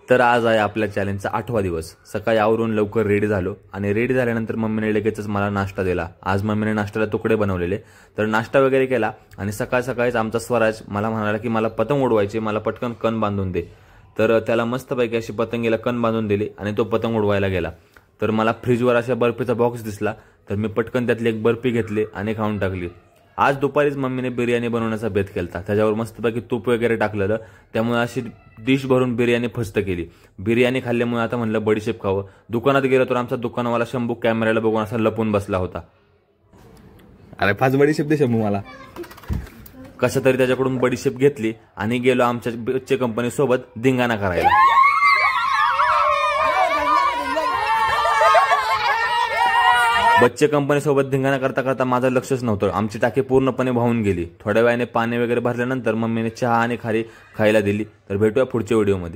तर आज आहे आपल्या चॅलेंजचा 8वा दिवस। सकाळी आवरून लवकर रेडी झालो आणि रेडी झाल्यानंतर मम्मीने लगेचच मला नाश्ता दिला। आज मम्मीने नाश्त्याला तुकडे बनवलेले, तर नाश्ता वगैरे केला आणि सकाळ सकाळीच आमचा स्वराज मला म्हणाला की मला पतंग उडवायची, मला पटकन कण बांधून दे। तर त्याला मस्तपैकी अशी पतंगीला कण बांधून दिली आणि तो पतंग उडवायला गेला। तर मला फ्रीजवर अशा बर्फीचा बॉक्स दिसला, तर मी पटकन त्यातली एक बर्फी घेतली आणि खाऊन टाकली। आज दुपारीच मम्मीने बिर्याणी बनवण्याचा बेत केलता, त्याच्यावर मस्तपैकी तूप वगैरे टाकलेलं, त्यामुळे अशी डिश भरून बिर्याणी फस्त केली। बिर्याणी खाल्ल्यामुळे आता म्हणलं बडीशेप खावं। दुकानात गेलो तर आमचा दुकानवाला शंभू कॅमेऱ्याला बघून असा लपून बसला होता। अरे 5 बडीशेप दे शंभू मला। कशा तरी त्याच्याकडून बडीशेप घेतली आणि गेलो आमच्या बच्चे कंपनी सोबत धिंगाणा करायला। बच्चे कंपनी सोबत धिंगाणा करता करता माझं लक्षच नव्हतं, आमची टाकी पूर्णपणे वाहून गेली। थोड्या वेळाने पाणी वगैरे भरल्यानंतर मम्मीने चहा आणि खारी खायला दिली। तर भेटूया पुढच्या व्हिडिओमध्ये।